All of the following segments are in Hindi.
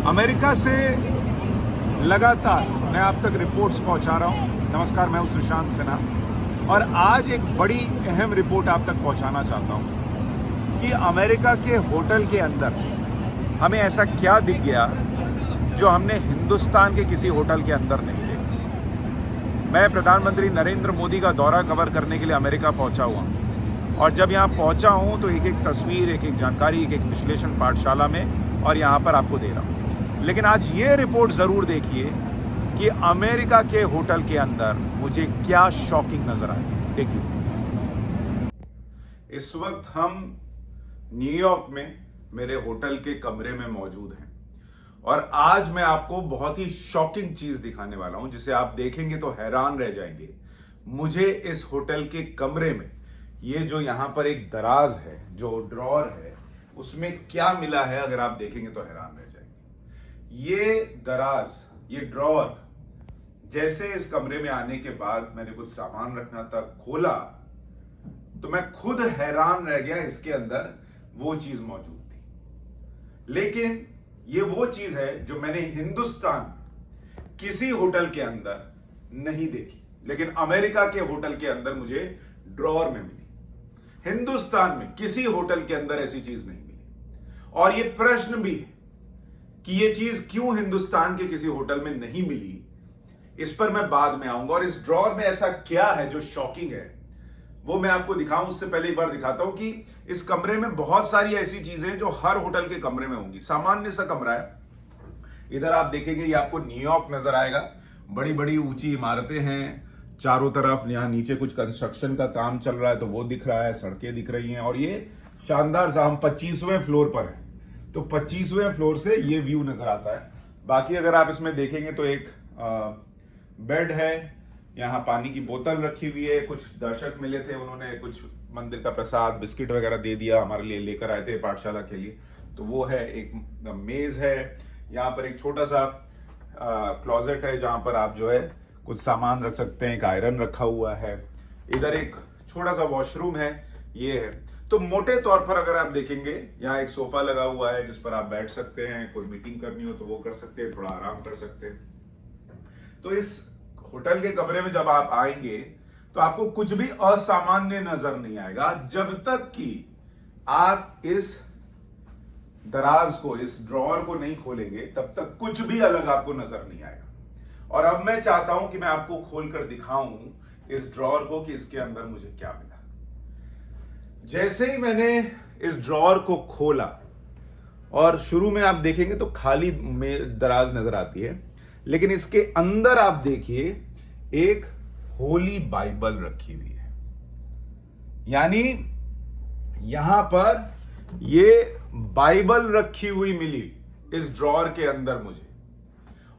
अमेरिका से लगातार मैं आप तक रिपोर्ट्स पहुंचा रहा हूं। नमस्कार, मैं हूं सुशांत सिन्हा और आज एक बड़ी अहम रिपोर्ट आप तक पहुंचाना चाहता हूं कि अमेरिका के होटल के अंदर हमें ऐसा क्या दिख गया जो हमने हिंदुस्तान के किसी होटल के अंदर नहीं देखा। मैं प्रधानमंत्री नरेंद्र मोदी का दौरा कवर करने के लिए अमेरिका पहुंचा हुआ हूं और जब यहां पहुंचा हूं तो एक एक तस्वीर, एक एक जानकारी, एक एक विश्लेषण पाठशाला में और यहां पर आपको दे रहा हूं। लेकिन आज ये रिपोर्ट जरूर देखिए कि अमेरिका के होटल के अंदर मुझे क्या शॉकिंग नजर आई। देखिए, इस वक्त हम न्यूयॉर्क में मेरे होटल के कमरे में मौजूद हैं और आज मैं आपको बहुत ही शॉकिंग चीज दिखाने वाला हूं जिसे आप देखेंगे तो हैरान रह जाएंगे। मुझे इस होटल के कमरे में ये जो यहां पर एक दराज है, जो ड्रॉर है, उसमें क्या मिला है अगर आप देखेंगे तो हैरान रह जाएंगे। ये दराज, ये ड्रॉर, जैसे इस कमरे में आने के बाद मैंने कुछ सामान रखना था, खोला तो मैं खुद हैरान रह गया। इसके अंदर वो चीज मौजूद थी, लेकिन ये वो चीज है जो मैंने हिंदुस्तान में किसी होटल के अंदर नहीं देखी, लेकिन अमेरिका के होटल के अंदर मुझे ड्रॉर में मिली। हिंदुस्तान में किसी होटल के अंदर ऐसी चीज नहीं मिली और ये प्रश्न भी है कि ये चीज क्यों हिंदुस्तान के किसी होटल में नहीं मिली, इस पर मैं बाद में आऊंगा। और इस ड्रॉर में ऐसा क्या है जो शॉकिंग है वो मैं आपको दिखाऊं। उससे पहले एक बार दिखाता हूं कि इस कमरे में बहुत सारी ऐसी चीजें जो हर होटल के कमरे में होंगी। सामान्य सा कमरा है। इधर आप देखेंगे ये आपको न्यूयॉर्क नजर आएगा। बड़ी बड़ी ऊंची इमारतें हैं चारों तरफ। यहां नीचे कुछ कंस्ट्रक्शन का काम चल रहा है तो वो दिख रहा है, सड़कें दिख रही हैं और ये शानदार सा, हम 25वें फ्लोर पर है तो 25वें फ्लोर से ये व्यू नजर आता है। बाकी अगर आप इसमें देखेंगे तो एक बेड है, यहाँ पानी की बोतल रखी हुई है। कुछ दर्शक मिले थे, उन्होंने कुछ मंदिर का प्रसाद, बिस्किट वगैरह दे दिया, हमारे लिए लेकर आए थे पाठशाला के लिए, तो वो है। एक मेज है, यहाँ पर एक छोटा सा क्लोजेट है जहां पर आप जो है कुछ सामान रख सकते हैं। एक आयरन रखा हुआ है। इधर एक छोटा सा वॉशरूम है, ये है। तो मोटे तौर पर अगर आप देखेंगे यहाँ एक सोफा लगा हुआ है जिस पर आप बैठ सकते हैं, कोई मीटिंग करनी हो तो वो कर सकते हैं, थोड़ा आराम कर सकते हैं। तो इस होटल के कमरे में जब आप आएंगे तो आपको कुछ भी असामान्य नजर नहीं आएगा जब तक कि आप इस दराज को, इस ड्रॉअर को नहीं खोलेंगे, तब तक कुछ भी अलग आपको नजर नहीं आएगा। और अब मैं चाहता हूं कि मैं आपको खोलकर दिखाऊं इस ड्रॉअर को कि इसके अंदर मुझे क्या मिला। जैसे ही मैंने इस ड्रॉअर को खोला और शुरू में आप देखेंगे तो खाली में दराज नजर आती है, लेकिन इसके अंदर आप देखिए एक होली बाइबल रखी हुई है। यानी यहां पर ये बाइबल रखी हुई मिली इस ड्रॉअर के अंदर मुझे।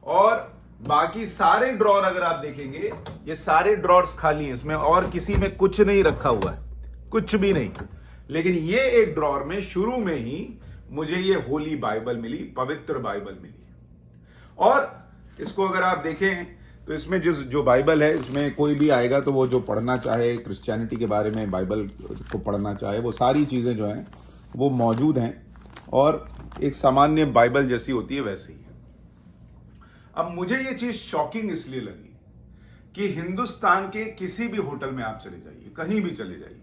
और बाकी सारे ड्रॉअर अगर आप देखेंगे, ये सारे ड्रॉअर्स खाली हैं, इसमें और किसी में कुछ नहीं रखा हुआ है, कुछ भी नहीं। लेकिन ये एक ड्रॉअर में शुरू में ही मुझे ये होली बाइबल मिली, पवित्र बाइबल मिली। और इसको अगर आप देखें तो इसमें जो बाइबल है, इसमें कोई भी आएगा तो वो जो पढ़ना चाहे, क्रिश्चियनिटी के बारे में बाइबल को पढ़ना चाहे, वो सारी चीजें जो हैं वो मौजूद हैं और एक सामान्य बाइबल जैसी होती है वैसे ही। अब मुझे ये चीज शॉकिंग इसलिए लगी कि हिंदुस्तान के किसी भी होटल में आप चले जाइए, कहीं भी चले जाइए,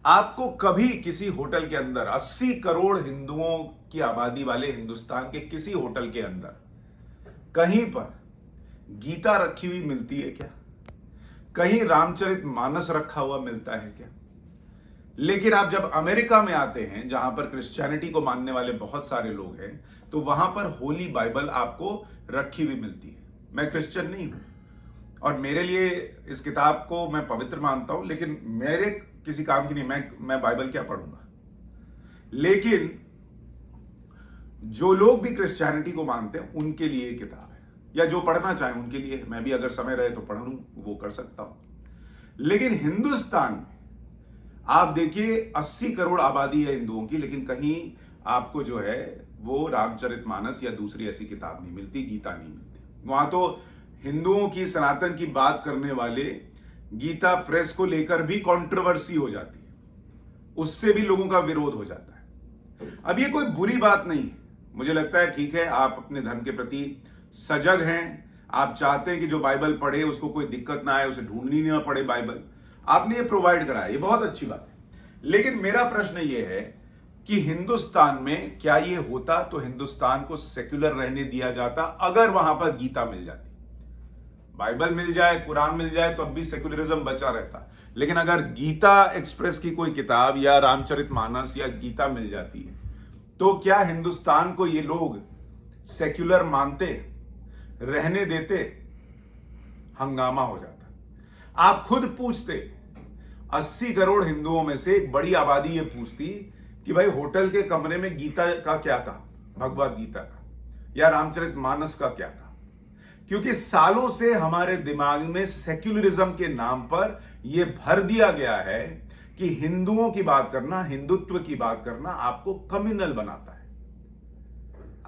आपको कभी किसी होटल के अंदर 80 करोड़ हिंदुओं की आबादी वाले हिंदुस्तान के किसी होटल के अंदर कहीं पर गीता रखी हुई मिलती है क्या? कहीं रामचरितमानस रखा हुआ मिलता है क्या? लेकिन आप जब अमेरिका में आते हैं जहां पर क्रिश्चियनिटी को मानने वाले बहुत सारे लोग हैं, तो वहां पर होली बाइबल आपको रखी हुई मिलती है। मैं क्रिश्चियन नहीं हूं और मेरे लिए इस किताब को मैं पवित्र मानता हूं, लेकिन मेरे किसी काम की नहीं। मैं बाइबल क्या पढ़ूंगा? लेकिन जो लोग भी क्रिश्चियनिटी को मानते हैं उनके लिए किताब है, या जो पढ़ना चाहे उनके लिए। मैं भी अगर समय रहे तो पढ़ लूं, वो कर सकता हूं। लेकिन हिंदुस्तान में आप देखिए 80 करोड़ आबादी है हिंदुओं की, लेकिन कहीं आपको जो है वो रामचरितमानस या दूसरी ऐसी किताब नहीं मिलती, गीता नहीं मिलती। वहां तो हिंदुओं की, सनातन की बात करने वाले गीता प्रेस को लेकर भी कंट्रोवर्सी हो जाती है, उससे भी लोगों का विरोध हो जाता है। अब ये कोई बुरी बात नहीं है, मुझे लगता है ठीक है, आप अपने धर्म के प्रति सजग हैं, आप चाहते हैं कि जो बाइबल पढ़े उसको कोई दिक्कत ना आए, उसे ढूंढनी ना पड़े बाइबल, आपने ये प्रोवाइड कराया, ये बहुत अच्छी बात है। लेकिन मेरा प्रश्न ये है कि हिंदुस्तान में क्या ये होता तो हिंदुस्तान को सेक्युलर रहने दिया जाता अगर वहां पर गीता मिल जाती? बाइबल मिल जाए, कुरान मिल जाए तो अब भी सेक्युलरिज्म बचा रहता। लेकिन अगर गीता एक्सप्रेस की कोई किताब या रामचरितमानस या गीता मिल जाती है तो क्या हिंदुस्तान को ये लोग सेक्युलर मानते, रहने देते? हंगामा हो जाता। आप खुद पूछते, 80 करोड़ हिंदुओं में से एक बड़ी आबादी ये पूछती कि भाई होटल के कमरे में गीता का क्या कहा, भगवत गीता का या रामचरितमानस का क्या कहा? क्योंकि सालों से हमारे दिमाग में सेक्युलरिज्म के नाम पर यह भर दिया गया है कि हिंदुओं की बात करना, हिंदुत्व की बात करना आपको कम्युनल बनाता है।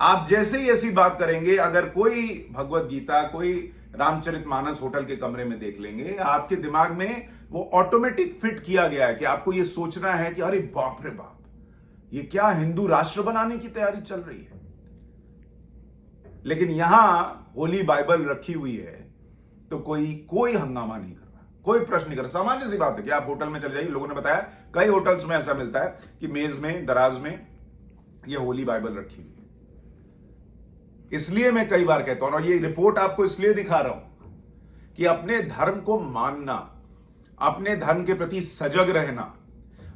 आप जैसे ही ऐसी बात करेंगे, अगर कोई भगवत गीता, कोई रामचरितमानस होटल के कमरे में देख लेंगे, आपके दिमाग में वो ऑटोमेटिक फिट किया गया है कि आपको ये सोचना है कि अरे बाप रे बाप, ये क्या हिंदू राष्ट्र बनाने की तैयारी चल रही है। लेकिन यहां होली बाइबल रखी हुई है तो कोई हंगामा नहीं कर रहा, कोई प्रश्न नहीं कर रहा। सामान्य सी बात है कि आप होटल में चले जाइए, लोगों ने बताया कई होटल्स में ऐसा मिलता है कि मेज में, दराज में ये होली बाइबल रखी हुई है। इसलिए मैं कई बार कहता हूं, और ये रिपोर्ट आपको इसलिए दिखा रहा हूं कि अपने धर्म को मानना, अपने धर्म के प्रति सजग रहना,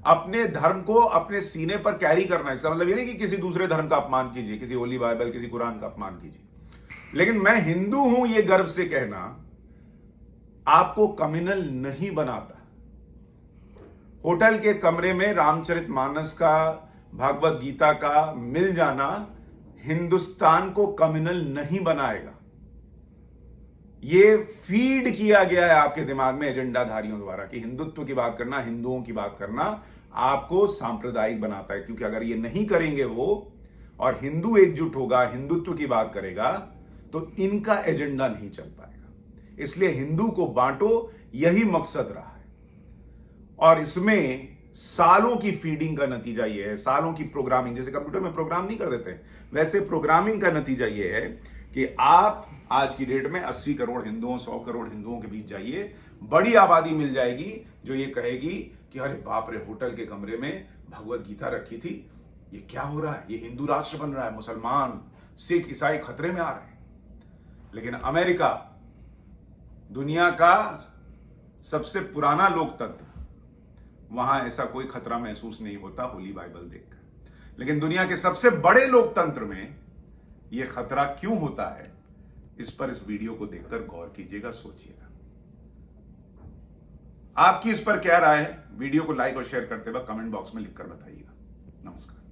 अपने धर्म को अपने सीने पर कैरी करना, इसका मतलब ये नहीं कि किसी दूसरे धर्म का अपमान कीजिए, किसी होली बाइबल, किसी कुरान का अपमान कीजिए। लेकिन मैं हिंदू हूं ये गर्व से कहना आपको कम्युनल नहीं बनाता। होटल के कमरे में रामचरितमानस का, भागवत गीता का मिल जाना हिंदुस्तान को कम्युनल नहीं बनाएगा। ये फीड किया गया है आपके दिमाग में एजेंडाधारियों द्वारा कि हिंदुत्व की बात करना, हिंदुओं की बात करना आपको सांप्रदायिक बनाता है। क्योंकि अगर ये नहीं करेंगे वो, और हिंदू एकजुट होगा, हिंदुत्व की बात करेगा, तो इनका एजेंडा नहीं चल पाएगा। इसलिए हिंदू को बांटो, यही मकसद रहा है। और इसमें सालों की फीडिंग का नतीजा यह है, सालों की प्रोग्रामिंग, जैसे कंप्यूटर में प्रोग्राम नहीं कर देते, वैसे प्रोग्रामिंग का नतीजा यह है कि आप आज की डेट में 80 करोड़ हिंदुओं, 100 करोड़ हिंदुओं के बीच जाइए, बड़ी आबादी मिल जाएगी जो ये कहेगी कि अरे बाप रे, होटल के कमरे में भगवत गीता रखी थी, ये क्या हो रहा है, ये हिंदू राष्ट्र बन रहा है, मुसलमान, सिख, ईसाई खतरे में आ रहे हैं। लेकिन अमेरिका, दुनिया का सबसे पुराना लोकतंत्र, वहां ऐसा कोई खतरा महसूस नहीं होता होली बाइबल देखकर। लेकिन दुनिया के सबसे बड़े लोकतंत्र में यह खतरा क्यों होता है, इस पर इस वीडियो को देखकर गौर कीजिएगा, सोचिएगा। आपकी इस पर क्या राय है? वीडियो को लाइक और शेयर करते वक्त कमेंट बॉक्स में लिखकर बताइएगा। नमस्कार।